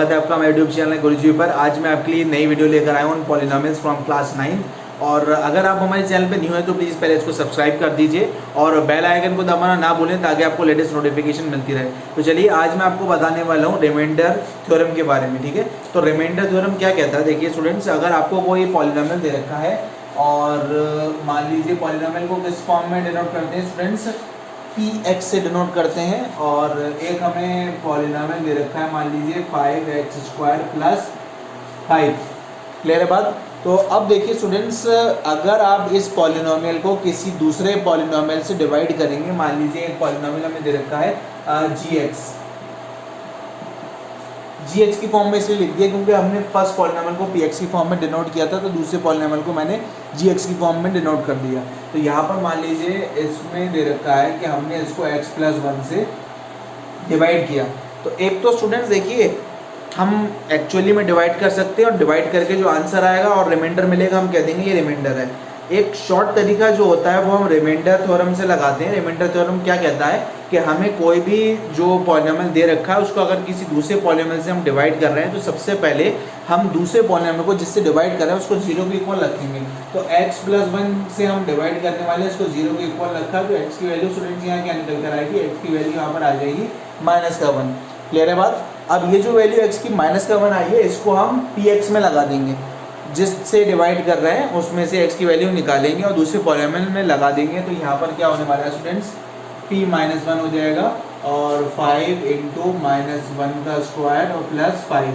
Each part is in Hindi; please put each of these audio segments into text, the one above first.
स्वागत है आपका मेरे यूट्यूब चैनल गुरुजी पर। आज मैं आपके लिए नई वीडियो लेकर आया हूँ पॉलिनोमियल्स फ्रॉम क्लास 9। और अगर आप हमारे चैनल पे न्यू है तो प्लीज़ पहले इसको सब्सक्राइब कर दीजिए और बेल आइकन को दबाना ना भूलें ताकि आपको लेटेस्ट नोटिफिकेशन मिलती रहे। तो चलिए आज मैं आपको बताने वाला हूँ रिमाइंडर थ्योरम के बारे में। ठीक है, तो रिमाइंडर थ्योरम क्या कहता है, देखिए स्टूडेंट्स, अगर आपको कोई पॉलिनोमियल दे रखा है और मान लीजिए पॉलिनोमियल को किस फॉर्म में डिनोट करते हैं स्टूडेंट्स, px से डिनोट करते हैं। और एक हमें पॉलिनोमियल दे रखा है, मान लीजिए 5x² + 5। क्लियर है बात। तो अब देखिए स्टूडेंट्स, अगर आप इस पॉलिनोमियल को किसी दूसरे पॉलिनोमियल से डिवाइड करेंगे, मान लीजिए एक पॉलिनोमियल हमें दे रखा है gx की फॉर्म में इसलिए लिख दिया क्योंकि हमने फर्स्ट पॉलिनोमियल को px की फॉर्म में डिनोट किया था, तो दूसरे पॉलिनोमियल को मैंने gx की फॉर्म में डिनोट कर दिया। तो यहाँ पर मान लीजिए इसमें दे रखा है कि हमने इसको x + 1 से डिवाइड किया। तो एक तो स्टूडेंट्स देखिए, हम एक्चुअली में डिवाइड कर सकते हैं और डिवाइड करके जो आंसर आएगा और रिमाइंडर मिलेगा हम कह देंगे ये रिमाइंडर है। एक शॉर्ट तरीका जो होता है वो हम रिमाइंडर थ्योरम से लगाते हैं। रिमाइंडर थ्योरम क्या कहता है कि हमें कोई भी जो पॉलिनोमियल दे रखा है उसको अगर किसी दूसरे पॉलिनोमियल से हम डिवाइड कर रहे हैं तो सबसे पहले हम दूसरे पॉलिनोमियल को जिससे डिवाइड कर रहे हैं उसको 0 के इक्वल रखेंगे। तो x + 1 से हम डिवाइड करने वाले इसको 0 के इक्वल रखा, तो x की वैल्यू स्टूडेंट्स यहाँ क्या निकल कर आएगी, x की वैल्यू यहाँ पर आ जाएगी -1। क्लियर है बात। अब ये जो वैल्यू x की -1 आई है इसको हम px में लगा देंगे, जिससे डिवाइड कर रहे हैं उसमें से x की वैल्यू निकालेंगे और दूसरे पॉलिनोमियल में लगा देंगे। तो यहाँ पर क्या होने वाला है स्टूडेंट्स, p-1 हो जाएगा और 5 × -1² और +5।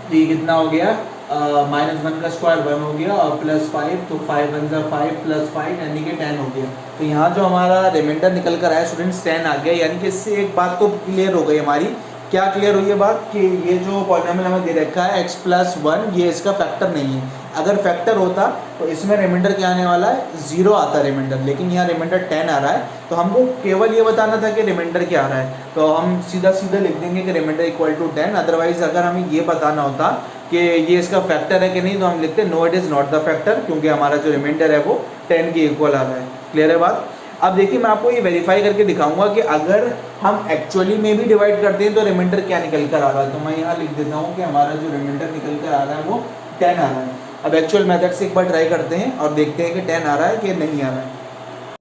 तो ये कितना हो गया, -1² 1 हो गया और +5, तो 5 × 5 + 5 यानी कि 10 हो गया। तो यहाँ जो हमारा रिमाइंडर निकल कर आया स्टूडेंट्स 10 आ गया। यानी कि इससे एक बात तो क्लियर हो गई हमारी। क्या क्लियर हुई है बात कि ये जो पॉलिनोमियल हमें दे रखा है x + 1 ये इसका फैक्टर नहीं है। अगर फैक्टर होता तो इसमें रिमाइंडर क्या आने वाला है, 0 आता रिमाइंडर, लेकिन यहाँ रिमाइंडर 10 आ रहा है। तो हमको केवल ये बताना था कि रिमाइंडर क्या आ रहा है, तो हम सीधा लिख देंगे कि रिमाइंडर = 10। अदरवाइज अगर हमें ये बताना होता कि ये इसका फैक्टर है कि नहीं तो हम लिखते no it is not the factor, क्योंकि हमारा जो रिमाइंडर है वो 10 के इक्वल आ रहा है। क्लियर है बात। अब देखिए मैं आपको ये वेरीफाई करके दिखाऊंगा कि अगर हम एक्चुअली में भी डिवाइड करते हैं तो रिमाइंडर क्या निकल कर आ रहा है। तो मैं यहाँ लिख देता हूँ कि हमारा जो रिमाइंडर निकल कर आ रहा है वो 10 आ रहा है। अब एक्चुअल मेथड से एक बार ट्राई करते हैं और देखते हैं कि 10 आ रहा है कि नहीं आ रहा है।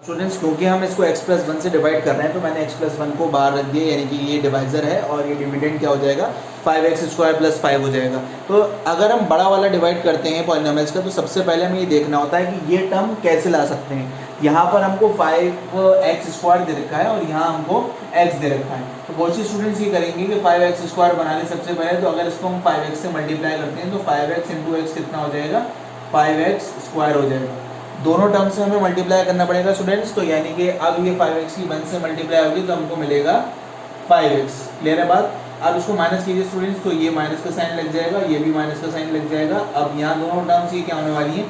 स्टूडेंट्स, क्योंकि हम इसको x + 1 से डिवाइड कर रहे हैं तो मैंने x + 1 को बाहर रख दिया, यानी कि ये डिवाइज़र है और ये डिविडेंड क्या हो जाएगा, 5x² + 5 हो जाएगा। तो अगर हम बड़ा वाला डिवाइड करते हैं पॉलिनोमियल्स का तो सबसे पहले हमें ये देखना होता है कि ये टर्म कैसे ला सकते हैं। यहाँ पर हमको 5x² दे रखा है और यहाँ हमको x दे रखा है। तो कोशिश स्टूडेंट्स ये करेंगे कि 5x² बना लें सबसे पहले। तो अगर इसको हम 5x से मल्टीप्लाई करते हैं तो 5x × x कितना हो जाएगा, 5x² हो जाएगा। दोनों टर्म से हमें मल्टीप्लाई करना पड़ेगा स्टूडेंट्स। तो यानी कि अब ये 5x की 1 से मल्टीप्लाई होगी तो हमको मिलेगा 5x। क्लियर है बात। अब इसको माइनस कीजिए स्टूडेंट्स, तो ये माइनस का साइन लग जाएगा, ये भी माइनस का साइन लग जाएगा। अब यहाँ दोनों टर्म्स ये क्या होने वाली है,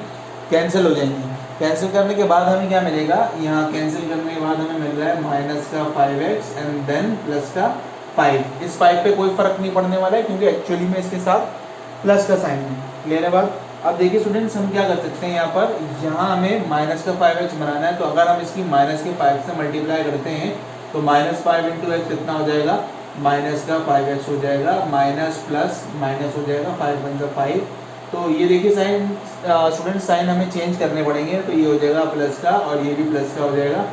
कैंसिल हो जाएंगी। कैंसिल करने के बाद हमें क्या मिलेगा, यहाँ कैंसिल करने के बाद हमें मिल रहा है -5x एंड देन +5। इस 5 पे कोई फर्क नहीं पड़ने वाला है क्योंकि एक्चुअली में इसके साथ प्लस का साइन है। क्लियर है बात। अब देखिए स्टूडेंट्स, हम क्या कर सकते हैं, यहाँ हमें -5x बनाना है। तो अगर हम इसकी -5 से मल्टीप्लाई करते हैं तो -5 × x कितना हो जाएगा, -5x हो जाएगा, माइनस प्लस माइनस हो जाएगा, 5 × 5। तो ये देखिए साइन स्टूडेंट, साइन हमें चेंज करने पड़ेंगे। तो ये हो जाएगा प्लस का और ये भी प्लस का हो जाएगा।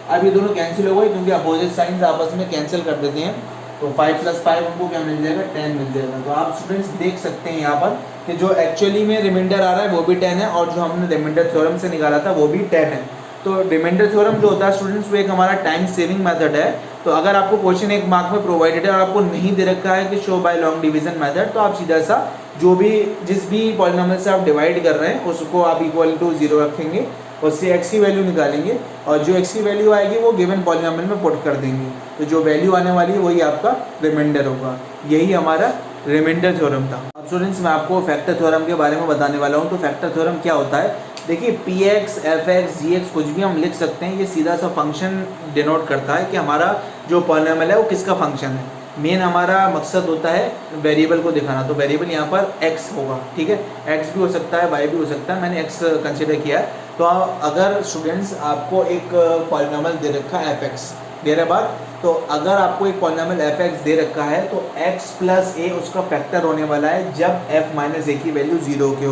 अब ये दोनों कैंसिल हो गए क्योंकि अपोजिट साइंस आपस में कैंसिल कर देते हैं। तो 5 + 5 हमको क्या मिल जाएगा, 10 मिल जाएगा। तो आप स्टूडेंट्स देख सकते हैं यहाँ पर कि जो एक्चुअली में रिमाइंडर आ रहा है वो भी 10 है और जो हमने रिमाइंडर थ्योरम से निकाला था वो भी 10 है। तो रिमाइंडर थ्योरम जो होता है स्टूडेंट्स वो एक हमारा टाइम सेविंग मेथड है। तो अगर आपको क्वेश्चन 1 मार्क में प्रोवाइडेड है और आपको नहीं दे रखा है कि show by long division method, तो आप सीधा सा जो भी जिस भी पॉलिनोमियल से आप डिवाइड कर रहे हैं उसको आप = 0 रखेंगे, उससे x की वैल्यू निकालेंगे और जो x की वैल्यू आएगी वो गिवन पॉलिनोमियल में पुट कर देंगे। तो जो वैल्यू आने वाली है वही आपका रिमाइंडर होगा। यही हमारा रिमाइंडर थ्योरम था। अब स्टूडेंट्स मैं आपको फैक्टर थ्योरम के बारे में बताने वाला हूँ। तो फैक्टर थ्योरम क्या होता है, देखिए px, fx, gx कुछ भी हम लिख सकते हैं। ये सीधा सा फंक्शन डिनोट करता है कि हमारा जो पॉलिनोमियल है वो किसका फंक्शन है। मेन हमारा मकसद होता है वेरिएबल को दिखाना। तो वेरिएबल यहाँ पर x होगा, ठीक है। x भी हो सकता है, y भी हो सकता है, मैंने x कंसिडर किया है। तो अगर स्टूडेंट्स आपको एक पॉलिनोमियल दे रखा है fx, क्लियर है बात। तो अगर आपको एक पॉलिनॉमियल एफ एक्स दे रखा है तो एक्स प्लस ए उसका फैक्टर होने वाला है जब एफ माइनस ए की वैल्यू 0 के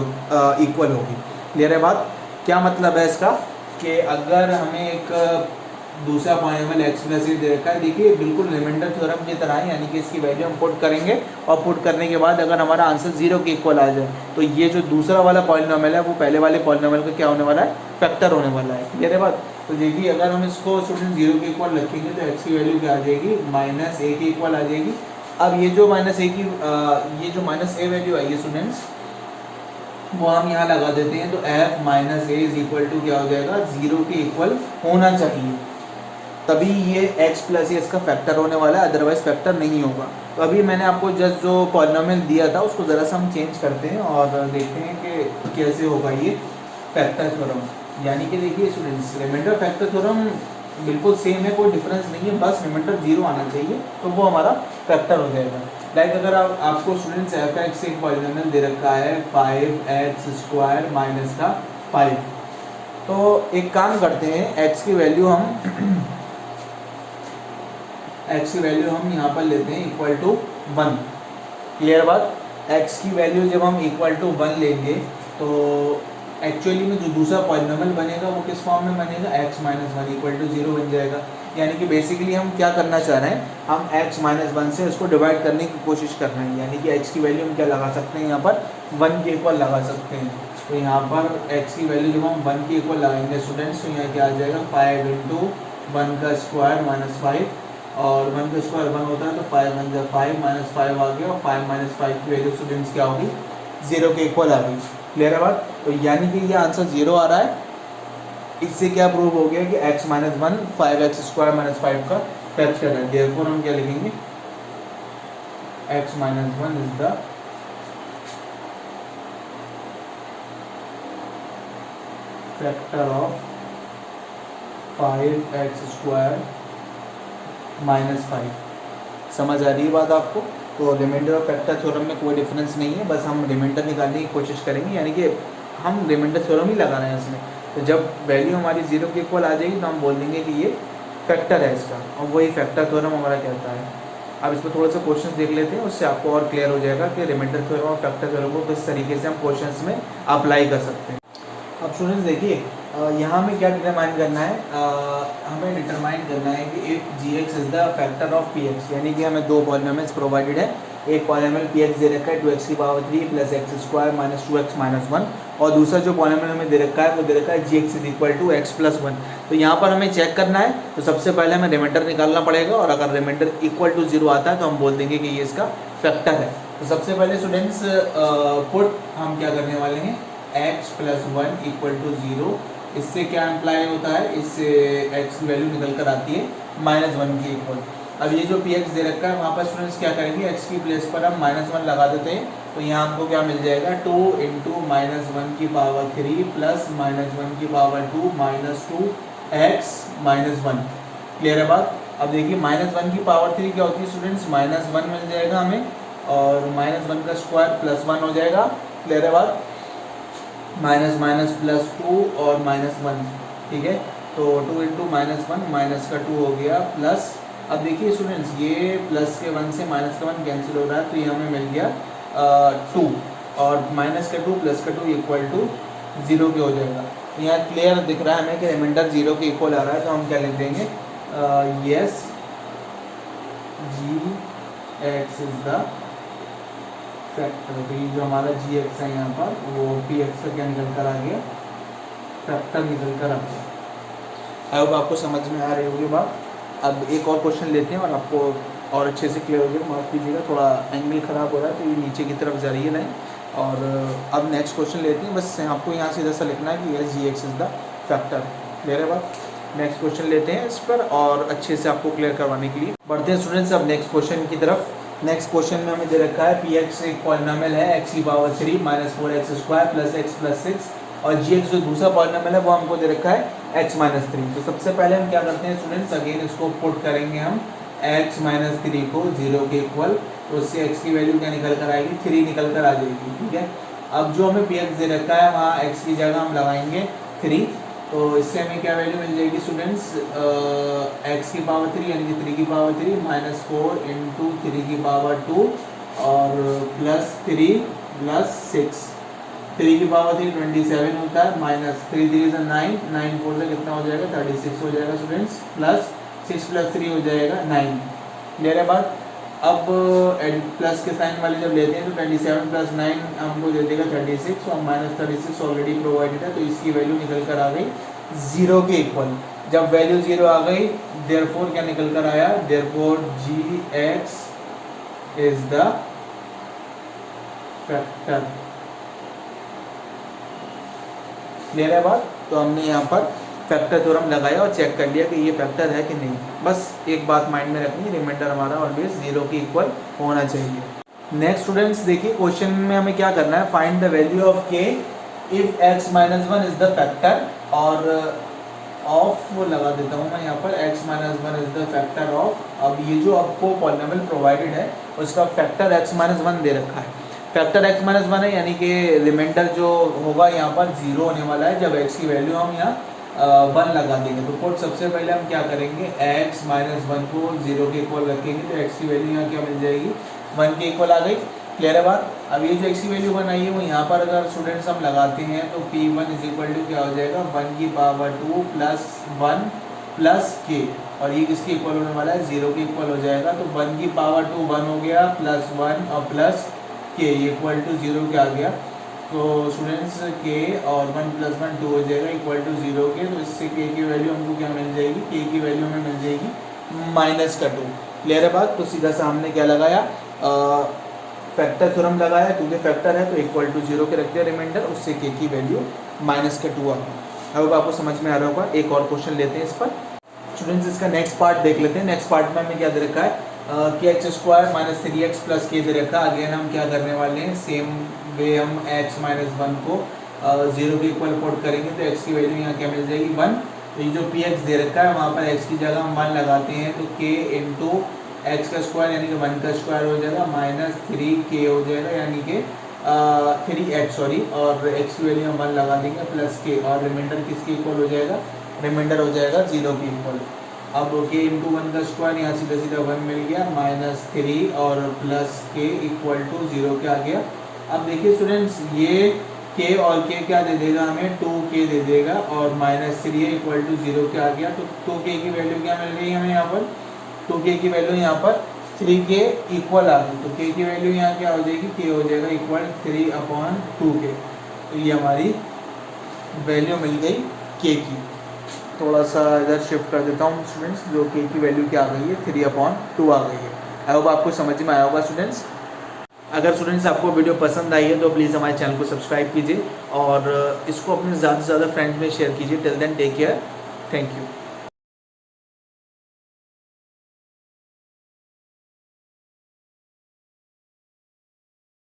इक्वल होगी। क्लियर है बात। क्या मतलब है इसका कि अगर हमें एक दूसरा पॉलिनॉमियल एक्स प्लस ए दे रखा है, देखिए बिल्कुल रिमाइंडर थ्योरम की तरह है, यानी कि इसकी वैल्यू हम पुट करेंगे और पुट करने के बाद अगर हमारा आंसर 0 के इक्वल आ जाए तो ये जो दूसरा वाला पॉलिनॉमियल है वो पहले वाले पॉलिनॉमियल का क्या होने वाला है, फैक्टर होने वाला है। क्लियर है बात। तो देखिए अगर हम इसको स्टूडेंट 0 के इक्वल रखेंगे तो एक्स की वैल्यू क्या आ जाएगी, माइनस ए के इक्वल आ जाएगी। अब ये जो माइनस ए की ये जो माइनस ए वैल्यू आई है स्टूडेंट्स वो हम यहाँ लगा देते हैं, तो F minus A is equal to क्या हो जाएगा, 0 के इक्वल होना चाहिए, तभी ये x प्लस ए इसका फैक्टर होने वाला है, अदरवाइज फैक्टर नहीं होगा। तो अभी मैंने आपको जस्ट जो पॉलिनॉमियल दिया था उसको ज़रा सा हम चेंज करते हैं और देखते हैं कि कैसे होगा ये फैक्टर थ्योरम। यानी कि देखिए स्टूडेंट्स रिमाइंडर फैक्टर थ्योरम बिल्कुल सेम है, कोई डिफरेंस नहीं है, बस रिमाइंडर 0 आना चाहिए तो वो हमारा फैक्टर हो जाएगा। लाइक अगर आपको स्टूडेंट्स एफ एक्स एक पॉलिनॉमियल दे रखा है 5x² माइनस का 5, तो एक काम करते हैं x की वैल्यू हम यहाँ पर लेते हैं इक्वल टू 1। क्लियर बात। x की वैल्यू जब हम इक्वल टू 1 लेंगे तो एक्चुअली में जो दूसरा पॉलिनॉमियल बनेगा वो किस फॉर्म में बनेगा, x माइनस 1 इक्वल टू 0 बन जाएगा। यानी कि बेसिकली हम क्या करना चाह रहे हैं, हम x माइनस 1 से उसको डिवाइड करने की कोशिश कर रहे हैं, यानी कि x की वैल्यू हम क्या लगा सकते हैं, यहाँ पर 1 के इक्वल लगा सकते हैं। तो यहाँ पर x की वैल्यू जब हम 1 के इक्वल लगाएंगे स्टूडेंट्स तो यहाँ क्या आ जाएगा, 5 इंटू 1 का स्क्वायर माइनस 5, और 1 का स्क्वायर 1 होता है तो 5 1 जा 5 माइनस 5 आ गया, और 5 माइनस 5 की वैल्यू स्टूडेंट्स क्या होगी, 0 के इक्वल आ गई। क्लियर है बात। तो यानी कि ये आंसर 0 आ रहा है। इससे क्या प्रूव हो गया कि x माइनस 1 5x² माइनस 5 का फैक्टर है। देयरफॉर हम क्या लिखेंगे, x minus 1 is the factor of 5x² minus 5। समझ आ रही है बात आपको। तो रिमाइंडर और फैक्टर थ्योरम में कोई डिफरेंस नहीं है, बस हम रिमाइंडर निकालने की कोशिश करेंगे, यानी कि हम रिमाइंडर थ्योरम ही लगा रहे हैं इसमें। तो जब वैल्यू हमारी 0 के इक्वल आ जाएगी तो हम बोल देंगे कि ये फैक्टर है इसका, और वही फैक्टर थ्योरम हमारा कहता है। अब इस पर थोड़ा सा क्वेश्चन देख लेते हैं, उससे आपको और क्लियर हो जाएगा कि रिमाइंडर थ्योरम और फैक्टर थ्योरम को किस तरीके से हम क्वेश्चंस में अप्लाई कर सकते हैं। अब स्टूडेंट्स देखिए यहाँ हमें क्या डिटरमाइन करना है, हमें डिटरमाइन करना है कि if gx is the factor of px, यानी कि हमें दो पॉलिनॉमियल्स प्रोवाइडेड है, एक पॉलिनॉमियल px दे रखा है 2x की power 3 plus x² minus 2x minus 1, और दूसरा जो पॉलिनॉमियल हमें दे रखा है वो दे रखा है gx is equal to x plus 1। तो यहाँ पर हमें चेक करना है, तो सबसे पहले हमें रिमाइंडर निकालना पड़ेगा, और अगर रिमाइंडर इक्वल टू 0 आता है तो हम बोल देंगे कि ये इसका फैक्टर है। तो सबसे पहले स्टूडेंट्स पुट हम क्या करने वाले हैं, x प्लस 1 इक्वल टू 0। इससे क्या इम्प्लाई होता है, इससे x की वैल्यू निकल कर आती है माइनस 1 के इक्वल। अब ये जो px दे रखा है वहाँ पर स्टूडेंट्स क्या करेंगे, x की प्लेस पर हम माइनस 1 लगा देते हैं, तो यहाँ हमको क्या मिल जाएगा, 2 इंटू माइनस 1 की पावर 3 प्लस माइनस 1 की power 2 minus 2x minus 1। Clear है बात। अब देखिए माइनस 1 की पावर 3 क्या होती है स्टूडेंट्स, माइनस 1 मिल जाएगा हमें, और माइनस 1 का स्क्वायर प्लस 1 हो जाएगा। क्लियर है बात। माइनस माइनस प्लस 2 और माइनस 1, ठीक है। तो 2 इंटू माइनस 1 माइनस का 2 हो गया प्लस, अब देखिए स्टूडेंट्स ये प्लस के 1 से माइनस का 1 कैंसिल हो रहा है, तो ये हमें मिल गया 2, और माइनस का 2 प्लस का 2 इक्वल टू 0 के हो जाएगा। तो यहाँ क्लियर दिख रहा है हमें कि रिमाइंडर 0 के इक्वल आ रहा है, तो हम क्या लिख देंगे, yes gx is the factor. तो ये जो हमारा gx है यहाँ पर वो px का क्या निकल कर आ गया, फैक्टर निकल कर आ गया। आई होप आपको समझ में आ रही होगी बात। अब एक और क्वेश्चन लेते हैं और आपको और अच्छे से क्लियर हो जाएगा। माफ़ कीजिएगा, थोड़ा एंगल ख़राब हो रहा है तो ये नीचे की तरफ जा रही है लाइन। और अब नेक्स्ट क्वेश्चन लेते हैं, बस आपको यहाँ से जैसा लिखना है कि yes gx is the factor. Clear है बात। नेक्स्ट क्वेश्चन लेते हैं इस पर और अच्छे से आपको क्लियर करवाने के लिए बढ़ते हैं स्टूडेंट्स अब नेक्स्ट क्वेश्चन की तरफ। नेक्स्ट क्वेश्चन में हमें दे रखा है px एक पॉलिनॉमियल है x की power 3 minus 4x² plus x plus 6, और gx जो दूसरा पॉलिनॉमियल है वो हमको दे रखा है x माइनस 3। तो सबसे पहले हम क्या करते हैं स्टूडेंट्स, अगेन इसको पुट करेंगे हम x माइनस 3 को 0 के इक्वल, तो उससे x की वैल्यू क्या निकल कर आएगी, 3 निकल कर आ जाएगी। ठीक है। अब जो हमें px दे रखा है वहाँ x की जगह हम लगाएंगे 3, तो इससे हमें क्या वैल्यू मिल जाएगी स्टूडेंट्स, एक्स की पावर 3 यानी कि 3 की पावर 3 माइनस 4 इंटू 3 की पावर 2 और प्लस 3 प्लस 6, 3 की पावर 3 27 होता है, माइनस 3 3 से 9, 9 4 से कितना हो जाएगा 36 हो जाएगा स्टूडेंट्स, प्लस 6 प्लस 3 हो जाएगा 9। क्लियर है बात। अब प्लस के साइन वाले जब लेते हैं तो 27 प्लस 9 हमको दे देगा 36 और माइनस 36 ऑलरेडी प्रोवाइडेड है, तो इसकी वैल्यू निकल कर आ गई 0 के इक्वल। जब वैल्यू 0 आ गई देयरफॉर क्या निकल कर आया, therefore G X is the factor. Clear है बात। तो हमने यहाँ पर फैक्टर थ्योरम लगाया और चेक कर लिया कि ये फैक्टर है कि नहीं। बस एक बात माइंड में रखनी, रिमाइंडर हमारा ऑलवेज 0 के इक्वल होना चाहिए। नेक्स्ट स्टूडेंट्स देखिए क्वेश्चन में हमें क्या करना है, फाइंड द वैल्यू ऑफ के if x minus 1 is the factor, और ऑफ लगा देता हूँ मैं यहाँ पर, x minus 1 is the factor of. अब ये जो आपको पॉलिनोमियल प्रोवाइडेड है उसका फैक्टर x माइनस 1 दे रखा है। फैक्टर x माइनस 1 है यानी कि रिमाइंडर जो होगा यहाँ पर 0 होने वाला है जब x की वैल्यू हम यहाँ 1 लगा देंगे। तो कोड सबसे पहले हम क्या करेंगे, x माइनस 1 को 0 के इक्वल रखेंगे तो x की वैल्यू यहाँ क्या मिल जाएगी 1 के इक्वल आ गई। क्लियर है बात। अब ये जो x की वैल्यू 1 आई है वो यहाँ पर अगर स्टूडेंट्स हम लगाते हैं तो p1 इज इक्वल टू क्या हो जाएगा 1 की पावर 2 प्लस 1 प्लस k, और ये किसके इक्वल होने वाला है 0 के इक्वल हो जाएगा। तो 1 की पावर 2 1 हो गया, प्लस 1 और प्लस k इक्वल टू 0 के आ गया। तो स्टूडेंट्स k और 1 प्लस 1 2 हो जाएगा इक्वल टू 0 के, तो इससे k की वैल्यू हमको क्या मिल जाएगी, k की वैल्यू हमें मिल जाएगी माइनस का 2। क्लियर है बात। तो सीधा सा हमने क्या लगाया, फैक्टर थ्योरम लगाया, क्योंकि फैक्टर है तो इक्वल टू 0 के रखते हैं रिमाइंडर, उससे k की वैल्यू माइनस का 2 आ गया। अब आपको समझ में आ रहा होगा। एक और क्वेश्चन लेते हैं इस पर स्टूडेंट्स, इसका नेक्स्ट पार्ट देख लेते हैं। नेक्स्ट पार्ट में हमें क्या दे रखा है, कि x square minus 3x plus के दे रखा है। अगेन हम क्या करने वाले हैं, सेम वे हम x माइनस 1 को 0 के इक्वल पुट करेंगे तो x की वैल्यू यहाँ क्या मिल जाएगी 1। तो ये जो px दे रखा है वहाँ पर x की जगह हम 1 लगाते हैं तो k इंटू एक्स का स्क्वायर यानी कि 1 का स्क्वायर हो जाएगा, माइनस 3k हो जाएगा यानी कि 3x सॉरी, और x की वैल्यू हम 1 लगा देंगे प्लस k, और रिमाइंडर किसके इक्वल हो जाएगा, रिमाइंडर हो जाएगा 0 के इक्वल। अब k इंटू 1 का स्क्वायर यहाँ सीधा सीधा 1 मिल गया, माइनस 3 और प्लस k इक्वल टू 0 के आ गया। अब देखिए स्टूडेंट्स ये k और k क्या दे देगा हमें 2k दे देगा, और माइनस 3 इक्वल टू 0 के आ गया। तो 2k की वैल्यू क्या मिल गई हमें यहाँ पर, 2k की वैल्यू यहाँ पर 3k इक्वल आ गई। तो k की वैल्यू यहाँ क्या हो जाएगी, k हो जाएगा इक्वल 3/2k। तो ये हमारी वैल्यू मिल गई k की। थोड़ा सा इधर शिफ्ट कर देता हूँ स्टूडेंट्स, जो k की वैल्यू क्या आ गई है 3/2 आ गई है। आई होप आपको समझ में आया होगा स्टूडेंट्स। अगर स्टूडेंट्स आपको वीडियो पसंद आई है तो प्लीज़ हमारे चैनल को सब्सक्राइब कीजिए और इसको अपने ज़्यादा से ज़्यादा फ्रेंड्स में शेयर कीजिए। Till then take care, thank you.